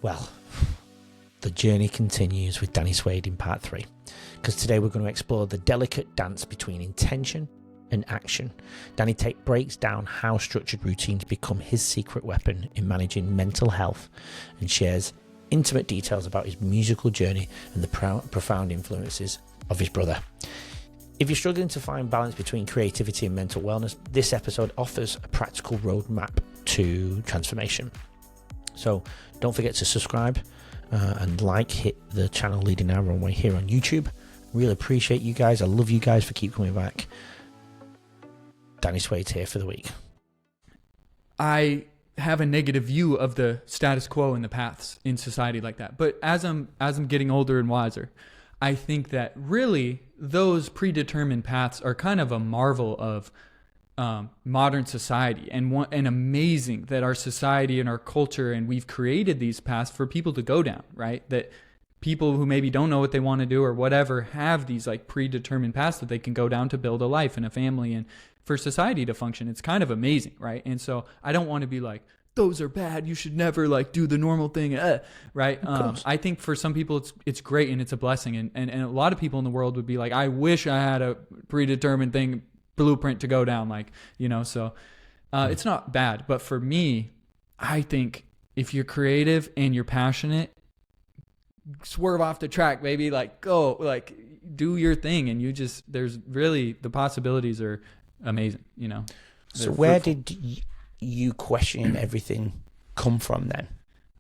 Well, the journey continues with Danny Swade in part 3, because today we're going to explore the delicate dance between intention and action. Danny breaks down how structured routines become his secret weapon in managing mental health, and shares intimate details about his musical journey and the profound influences of his brother. If you're struggling to find balance between creativity and mental wellness, this episode offers a practical roadmap to transformation. So don't forget to subscribe and hit the channel Leading Our Own Way here on YouTube. Really appreciate you guys. I love you guys for keep coming back. Danny Swade's here for the week. I have a negative view of the status quo and the paths in society like that. But as I'm getting older and wiser, I think that really those predetermined paths are kind of a marvel of modern society, and amazing that our society and our culture, and we've created these paths for people to go down, right? That people who maybe don't know what they want to do or whatever have these like predetermined paths that they can go down to build a life and a family and for society to function. It's kind of amazing, right? And so I don't want to be like, those are bad, you should never like do the normal thing, right? I think for some people it's great and it's a blessing, and a lot of people in the world would be like, I wish I had a predetermined blueprint to go down, so it's not bad. But for me, I think if you're creative and you're passionate, swerve off the track, baby, go, do your thing, and there's really, the possibilities are amazing, So where did you question everything come from then?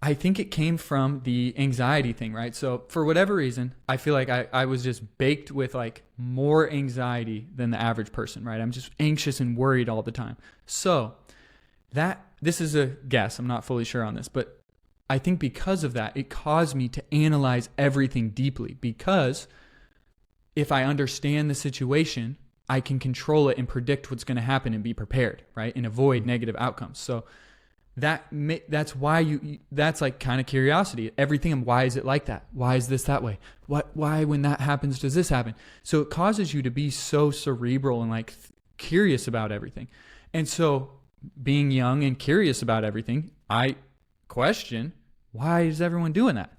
I think it came from the anxiety thing, right? So for whatever reason, I feel like I was just baked with more anxiety than the average person, right? I'm just anxious and worried all the time. So this is a guess. I'm not fully sure on this, but I think because of that, it caused me to analyze everything deeply, because if I understand the situation, I can control it and predict what's going to happen and be prepared, right? And avoid negative outcomes. So that's why that's kind of curiosity. Everything, why is it like that? Why is this that way? Why when that happens does this happen? So it causes you to be so cerebral and curious about everything. And so being young and curious about everything, I question, why is everyone doing that?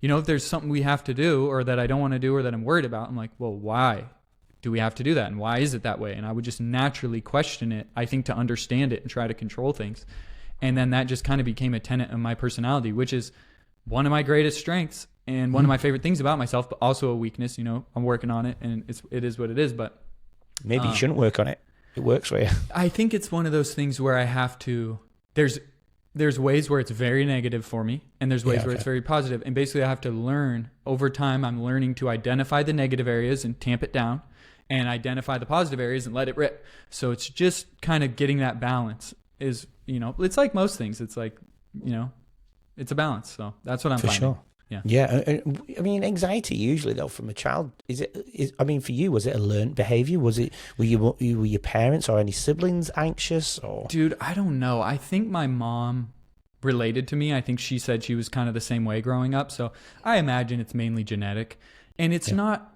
If there's something we have to do or that I don't want to do or that I'm worried about, I'm like, well, why do we have to do that? And why is it that way? And I would just naturally question it, I think, to understand it and try to control things. And then that just kind of became a tenet of my personality, which is one of my greatest strengths and one of my favorite things about myself, but also a weakness. I'm working on it, and it is what it is. But maybe you shouldn't work on it. It works for you. I think it's one of those things where I have to. There's ways where it's very negative for me, and there's ways where it's very positive. And basically, I have to learn over time. I'm learning to identify the negative areas and tamp it down, and identify the positive areas and let it rip. So it's just kind of getting that balance. Is it's like most things. It's it's a balance. So that's what I'm finding. For sure. Yeah. I mean, anxiety usually though from a child, for you, was it a learned behavior? Were your parents or any siblings anxious or? Dude, I don't know. I think my mom related to me. I think she said she was kind of the same way growing up. So I imagine it's mainly genetic, and it's not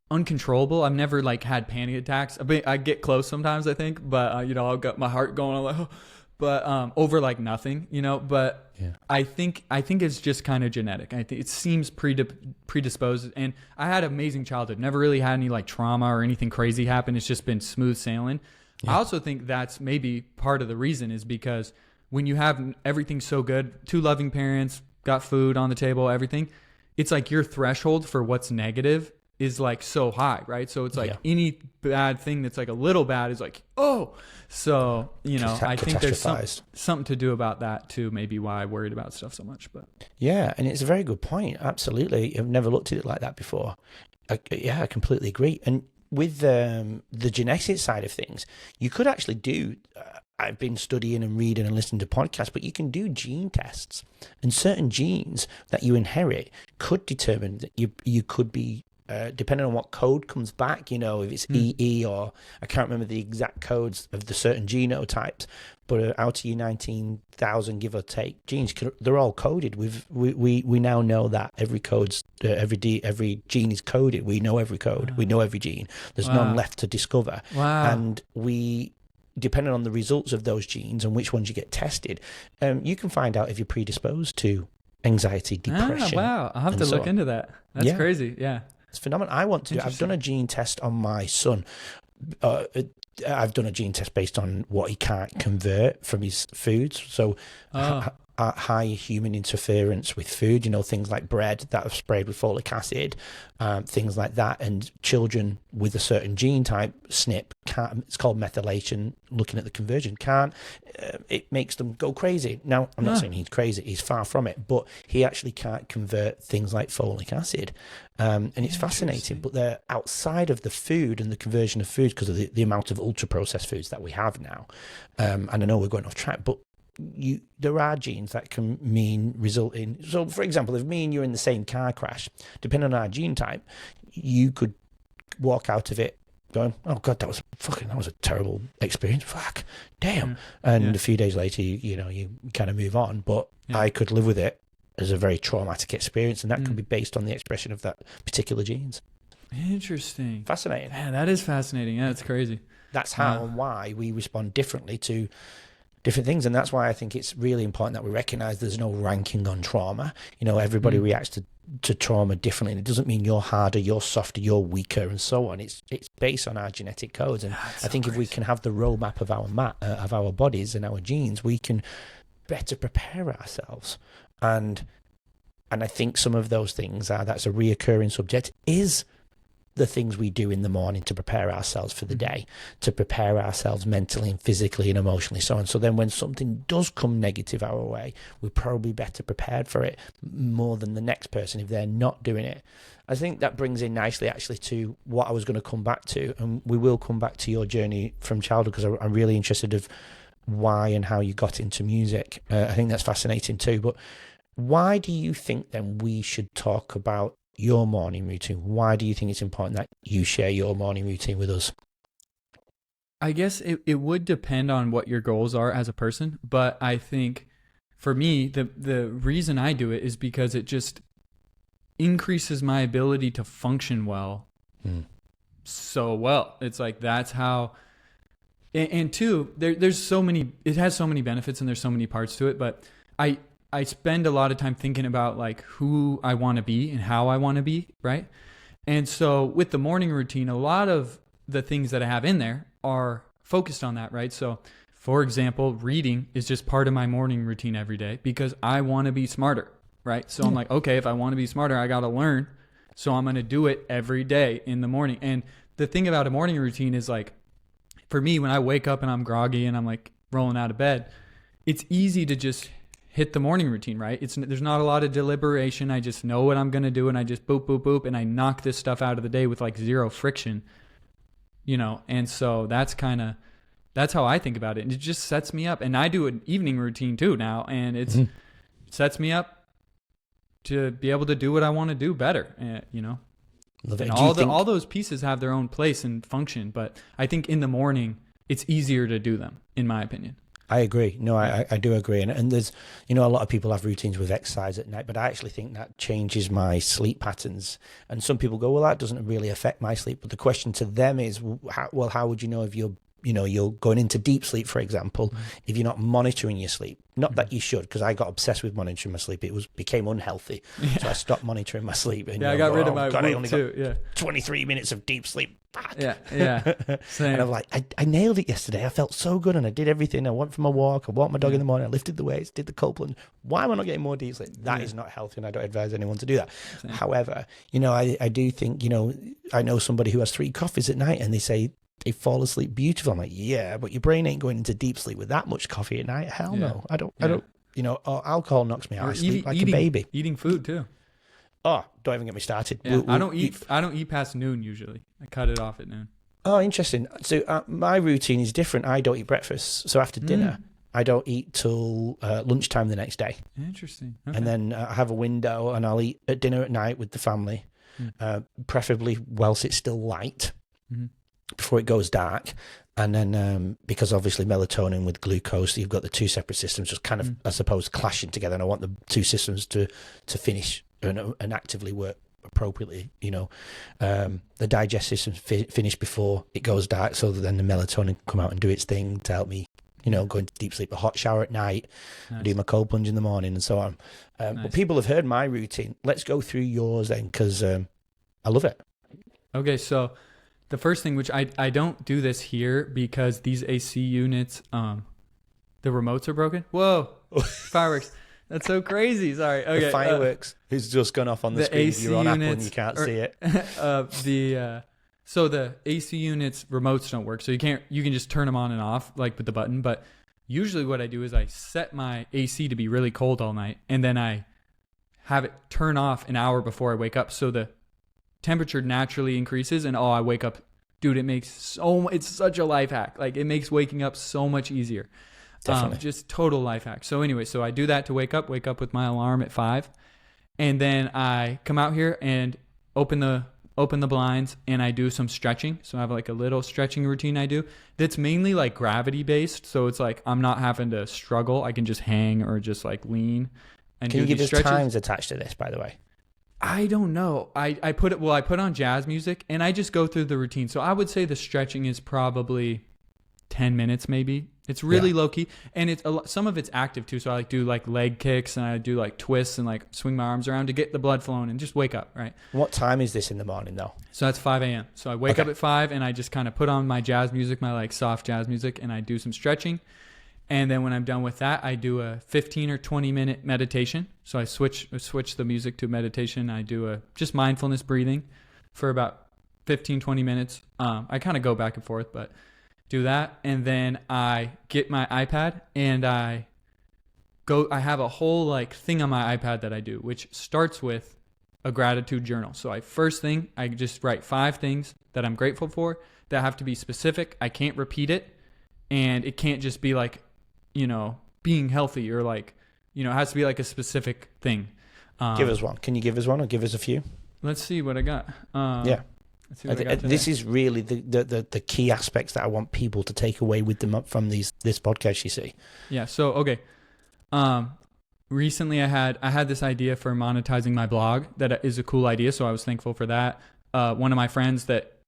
uncontrollable. I've never had panic attacks. I get close sometimes, I think, but I'll get my heart going but over nothing, but yeah. I think it's just kind of genetic. I think it seems predisposed, and I had an amazing childhood. Never really had any trauma or anything crazy happen. It's just been smooth sailing. Yeah. I also think that's maybe part of the reason is because when you have everything so good, 2 loving parents, got food on the table, everything, it's your threshold for what's negative is so high, right? So it's any bad thing that's a little bad is oh. So, I think there's something to do about that too, maybe why I worried about stuff so much. But yeah, and it's a very good point. Absolutely. I've never looked at it like that before. I completely agree. And with the genetic side of things, you could actually do, I've been studying and reading and listening to podcasts, but you can do gene tests, and certain genes that you inherit could determine that you could be depending on what code comes back, if it's EE or I can't remember the exact codes of the certain genotypes, but out of your 19,000 give or take genes, they're all coded. We now know that every gene is coded. We know every code. We know every gene. There's none left to discover. Wow. And depending on the results of those genes and which ones you get tested, you can find out if you're predisposed to anxiety, depression. Wow. I'll have and to so look on. into that. That's Yeah. crazy. Yeah. It's phenomenal. I want to do, I've done a gene test on my son. I've done a gene test based on what he can't convert from his foods. So high human interference with food, things like bread that are sprayed with folic acid, things like that. And children with a certain gene type, SNP, can't, it's called methylation, looking at the conversion, it makes them go crazy. Now, I'm not saying he's crazy, he's far from it, but he actually can't convert things like folic acid. And it's fascinating, but they're outside of the food and the conversion of food because of the amount of ultra processed foods that we have now. And I know we're going off track, but there are genes that can result in. So, for example, if me and you're in the same car crash, depending on our gene type, you could walk out of it going, "Oh God, that was a terrible experience. Fuck, damn." And a few days later, you kind of move on. But I could live with it as a very traumatic experience, and that could be based on the expression of that particular genes. Interesting. Fascinating. Man, that is fascinating. Yeah, it's crazy. That's how and why we respond differently to different things, and that's why I think it's really important that we recognize there's no ranking on trauma. Everybody reacts to trauma differently, and it doesn't mean you're harder, you're softer, you're weaker, and so on. It's based on our genetic codes, and I think if we can have the roadmap of our bodies and our genes, we can better prepare ourselves. And I think some of those things that's a reoccurring subject is the things we do in the morning to prepare ourselves for the day, to prepare ourselves mentally and physically and emotionally, so on. So then when something does come negative our way, we're probably better prepared for it more than the next person if they're not doing it. I think that brings in nicely actually to what I was going to come back to, and we will come back to your journey from childhood because I'm really interested of why and how you got into music. I think that's fascinating too. But why do you think then we should talk about your morning routine? Why do you think it's important that you share your morning routine with us? I guess it would depend on what your goals are as a person, but I think for me, the reason I do it is because it just increases my ability to function well. So well. It's like that's how, and two, there's so many, it has so many benefits and there's so many parts to it, but I spend a lot of time thinking about like who I want to be and how I want to be, right? And so with the morning routine, a lot of the things that I have in there are focused on that, right? So for example, reading is just part of my morning routine every day because I want to be smarter, right? So I'm like, okay, if I want to be smarter, I got to learn. So I'm going to do it every day in the morning. And the thing about a morning routine is like, for me, when I wake up and I'm groggy and I'm like rolling out of bed, it's easy to just hit the morning routine, right? There's not a lot of deliberation. I just know what I'm going to do and I just boop, boop, boop. And I knock this stuff out of the day with like zero friction, And so that's how I think about it. And it just sets me up. And I do an evening routine too now. And it sets me up to be able to do what I want to do better, Love it. And all those pieces have their own place and function. But I think in the morning, it's easier to do them, in my opinion. I agree. No, I do agree. And there's, a lot of people have routines with exercise at night, but I actually think that changes my sleep patterns. And some people go, well, that doesn't really affect my sleep. But the question to them is, how would you know if you're going into deep sleep, for example, if you're not monitoring your sleep? Not that you should, because I got obsessed with monitoring my sleep. It became unhealthy. So I stopped monitoring my sleep. And I got rid of my Whoop too. Got 23 minutes of deep sleep. Yeah. Same. And I'm like, I nailed it yesterday. I felt so good and I did everything. I went for my walk. I walked my dog in the morning. I lifted the weights, did the Copeland. Why am I not getting more deep sleep? That is not healthy, and I don't advise anyone to do that. Same. However, I do think, I know somebody who has 3 coffees at night and they say they fall asleep beautiful. I'm like, yeah, but your brain ain't going into deep sleep with that much coffee at night. Hell no. I don't, alcohol knocks me out. I sleep like a baby. Eating food too. Oh, don't even get me started. Yeah, I don't eat past noon usually. I cut it off at noon. Oh, interesting. So my routine is different. I don't eat breakfast. So after dinner, I don't eat till lunchtime the next day. Interesting. Okay. And then I have a window and I'll eat at dinner at night with the family, preferably whilst it's still light before it goes dark. And then because obviously melatonin with glucose, you've got the 2 separate systems just kind of, I suppose, clashing together. And I want the 2 systems to finish and actively work appropriately. The digestive system finish before it goes dark, so that then the melatonin can come out and do its thing to help me going to deep sleep, a hot shower at night, Nice. I do my cold plunge in the morning and so on. Nice. But people have heard my routine. Let's go through yours then, because I love it. Okay, so the first thing, which I don't do this here because these AC units, the remotes are broken. Whoa, fireworks. That's so crazy. Sorry. Okay. The fireworks is just gone off on the screen. AC You're on Apple and units you can't see it. So the AC units remotes don't work. So you can just turn them on and off like with the button. But usually what I do is I set my AC to be really cold all night, and then I have it turn off an hour before I wake up. So the temperature naturally increases, and I wake up. Dude, it's such a life hack. Like, it makes waking up so much easier. Definitely. Just total life hack. So anyway, so I do that to wake up with my alarm at 5. And then I come out here and open the blinds, and I do some stretching. So I have like a little stretching routine I do that's mainly like gravity based. So it's like I'm not having to struggle. I can just hang or just like lean and Can do you give these us stretches. times attached to this, by the way? I don't know. I put on jazz music, and I just go through the routine. So I would say the stretching is probably 10 minutes maybe. It's really low key, and some of it's active too. So I do like leg kicks, and I do like twists and like swing my arms around to get the blood flowing and just wake up, right? What time is this in the morning though? So that's 5 a.m. So I wake up at 5, and I just kind of put on my jazz music, my like soft jazz music, and I do some stretching. And then when I'm done with that, I do a 15 or 20 minute meditation. So I switch the music to meditation. I do just mindfulness breathing for about 15, 20 minutes. I kind of go back and forth, but do that. And then I get my iPad, and I have a whole like thing on my iPad that I do, which starts with a gratitude journal. So first thing, I just write 5 things that I'm grateful for that have to be specific. I can't repeat it, and it can't just be like, being healthy or like, it has to be like a specific thing. Give us one. Can you give us one or give us a few? Let's see what I got. Yeah. Let's see what I got This today. is really the key aspects that I want people to take away with them from this podcast, you see. Yeah. So, okay. Recently I had this idea for monetizing my blog that is a cool idea. So I was thankful for that. One of my friends that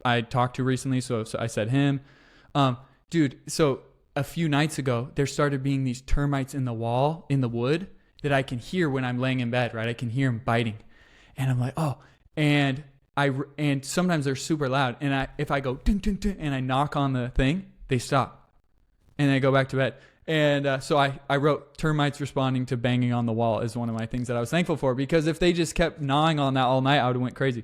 I talked to recently. So I said him, dude, so a few nights ago, there started being these termites in the wall, in the wood, that I can hear when I'm laying in bed, right? I can hear them biting. And I'm like, oh, and sometimes they're super loud. And if I go, ding, ding, ding, and I knock on the thing, they stop. And I go back to bed. And so I wrote termites responding to banging on the wall as one of my things that I was thankful for, because if they just kept gnawing on that all night, I would have went crazy.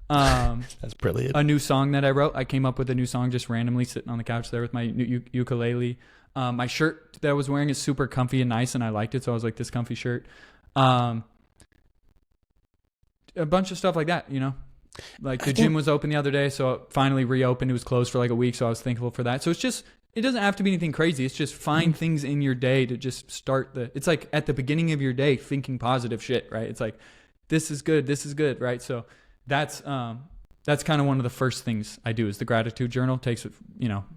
That's brilliant. A new song that I wrote. I came up with a new song just randomly sitting on the couch there with my ukulele. My shirt that I was wearing is super comfy and nice, and I liked it, so I was like, this comfy shirt. A bunch of stuff like that, Like the gym was open the other day, so it finally reopened. It was closed for like a week, so I was thankful for that. So it's just, it doesn't have to be anything crazy. It's just find things in your day to just start it's like at the beginning of your day, thinking positive shit, right? It's like, this is good, right? So that's kind of one of the first things I do is the gratitude journal. Takes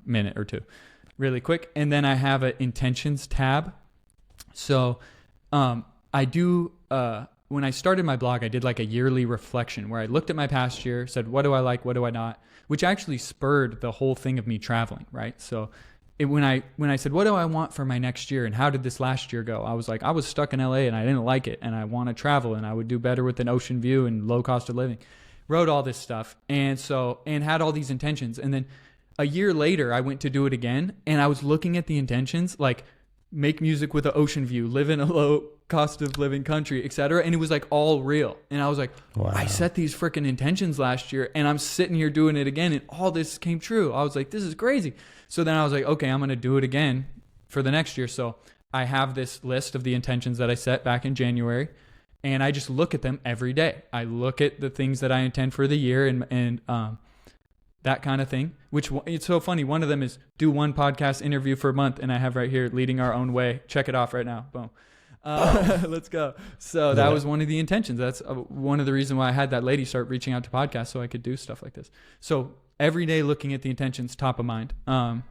minute or two, really quick. And then I have an intentions tab. So I do when I started my blog, I did like a yearly reflection where I looked at my past year, said, what do I like, what do I not, which actually spurred the whole thing of me traveling, right? So when I said, what do I want for my next year and how did this last year go? I was like, I was stuck in LA and I didn't like it, and I want to travel and I would do better with an ocean view and low cost of living. Wrote all this stuff and had all these intentions. And then a year later, I went to do it again, and I was looking at the intentions, like make music with an ocean view, live in a low cost of living country, etc. And it was like all real. And I was like, wow. I set these freaking intentions last year, and I'm sitting here doing it again, and all this came true. I was like, this is crazy. So then I was like, okay, I'm going to do it again for the next year. So I have this list of the intentions that I set back in January, and I just look at them every day. I look at the things that I intend for the year and that kind of thing, which it's so funny. One of them is do one podcast interview for a month, and I have right here, Leading Our Own Way. Check it off right now. Boom. Let's go. So that was one of the intentions. That's one of the reasons why I had that lady start reaching out to podcasts so I could do stuff like this. So every day looking at the intentions, top of mind. And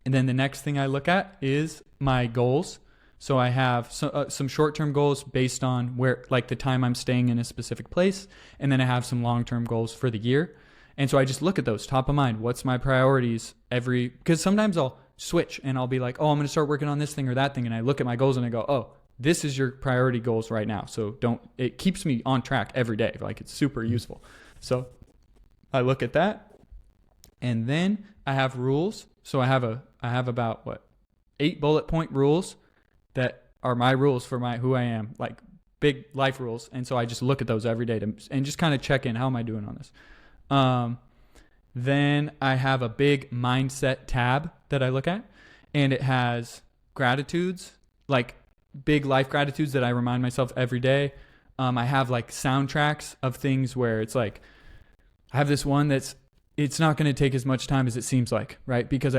then the next thing I look at is my goals. So I have some short-term goals based on where, like the time I'm staying in a specific place. And then I have some long-term goals for the year. And so I just look at those top of mind. What's my priorities because sometimes I'll switch and I'll be like, oh, I'm going to start working on this thing or that thing. And I look at my goals and I go, oh, this is your priority goals right now. So it keeps me on track every day. Like it's super useful. So I look at that, and then I have rules. So I have about 8 bullet point rules that are my rules for who I am, like big life rules. And so I just look at those every day and just kind of check in. How am I doing on this? Then I have a big mindset tab that I look at, and it has gratitudes, like big life gratitudes that I remind myself every day. I have like soundtracks of things where it's like, I have this one it's not going to take as much time as it seems like, right? Because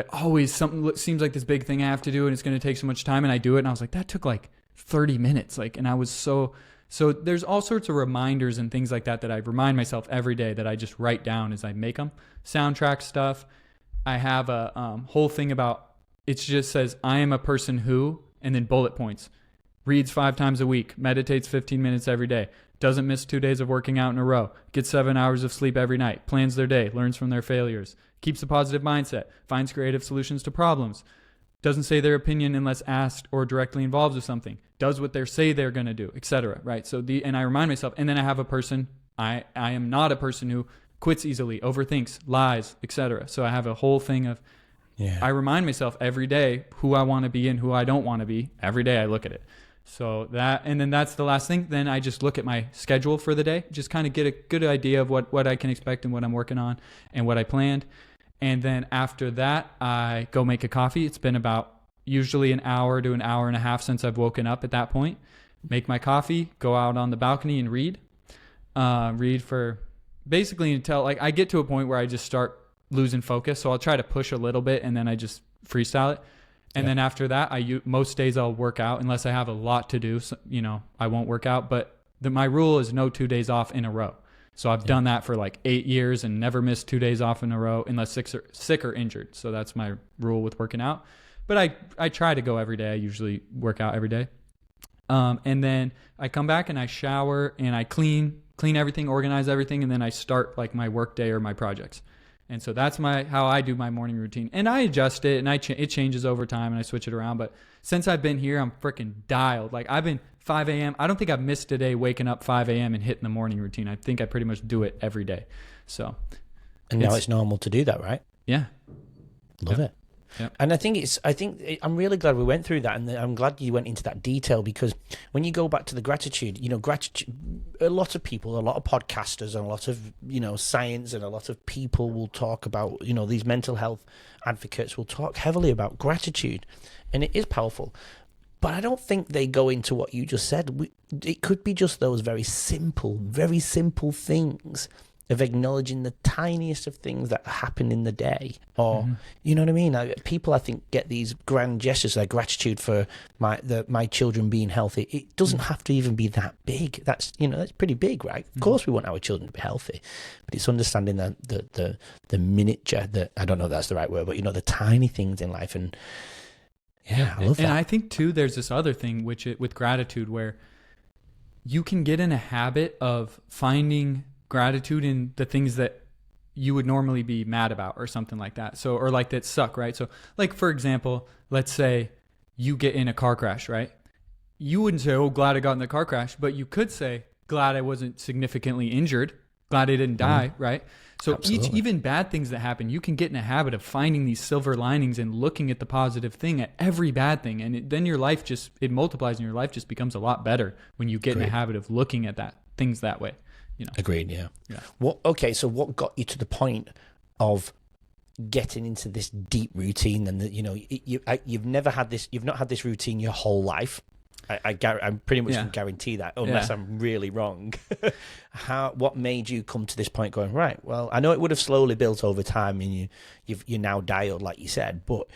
something seems like this big thing I have to do and it's going to take so much time, and I do it and I was like, that took like 30 minutes. Like, and I was so there's all sorts of reminders and things like that I remind myself every day that I just write down as I make them. Soundtrack stuff. I have a whole thing about, it just says, I am a person who, and then bullet points. Reads 5 times a week, meditates 15 minutes every day, doesn't miss 2 days of working out in a row, gets 7 hours of sleep every night, plans their day, learns from their failures, keeps a positive mindset, finds creative solutions to problems, doesn't say their opinion unless asked or directly involved with something, does what they say they're going to do, etc. Right? So and I remind myself, and then I have a person, I am not a person who quits easily, overthinks, lies, etc. So I have a whole thing of, I remind myself every day who I want to be and who I don't want to be. Every day I look at it. So that, and then that's the last thing. Then I just look at my schedule for the day, just kind of get a good idea of what I can expect and what I'm working on and what I planned. And then after that, I go make a coffee. It's been about usually an hour to an hour and a half since I've woken up at that point. Make my coffee, go out on the balcony and read. Read for basically until like I get to a point where I just start losing focus. So I'll try to push a little bit and then I just freestyle it. And then after that, most days I'll work out unless I have a lot to do. So, I won't work out. But my rule is no 2 days off in a row. So I've done that for like 8 years and never missed 2 days off in a row unless sick or injured. So that's my rule with working out. But I try to go every day. I usually work out every day. And then I come back and I shower and I clean everything, organize everything, and then I start like my work day or my projects. And so that's how I do my morning routine. And I adjust it, and it changes over time, and I switch it around. But since I've been here, I'm freaking dialed. Like I've been 5 a.m. I don't think I've missed a day waking up 5 a.m. and hitting the morning routine. I think I pretty much do it every day. So, and now it's normal to do that, right? Yeah, love it. Yep. And I think I'm really glad we went through that, and I'm glad you went into that detail, because when you go back to the gratitude, a lot of people, a lot of podcasters, and a lot of science, and a lot of people will talk about these mental health advocates will talk heavily about gratitude, and it is powerful. But I don't think they go into what you just said. It could be just those very simple things of acknowledging the tiniest of things that happen in the day, or you know what I mean. People, I think, get these grand gestures, like gratitude for my children being healthy. It doesn't have to even be that big. That's that's pretty big, right? Of course, we want our children to be healthy, but it's understanding the miniature. I don't know if that's the right word, but the tiny things in life. And I love that. And I think too, there's this other thing with gratitude where you can get in a habit of finding gratitude in the things that you would normally be mad about or something like that. So, or like that suck, right? So like, for example, let's say you get in a car crash, right? You wouldn't say, oh, glad I got in the car crash, but you could say, glad I wasn't significantly injured, glad I didn't die, right? So even bad things that happen, you can get in a habit of finding these silver linings and looking at the positive thing at every bad thing. And then your life it multiplies, and your life just becomes a lot better when you get in a habit of looking at things that way. Agreed. Yeah. So what got you to the point of getting into this deep routine? And you've not had this routine your whole life. I pretty much can guarantee that, unless I'm really wrong. What made you come to this point going, right, well, I know it would have slowly built over time, and you're now dialed, like you said, but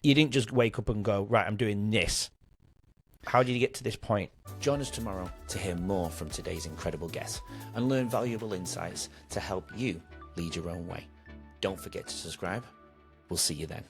you didn't just wake up and go, right, I'm doing this. How did you get to this point? Join us tomorrow to hear more from today's incredible guests and learn valuable insights to help you lead your own way. Don't forget to subscribe. We'll see you then.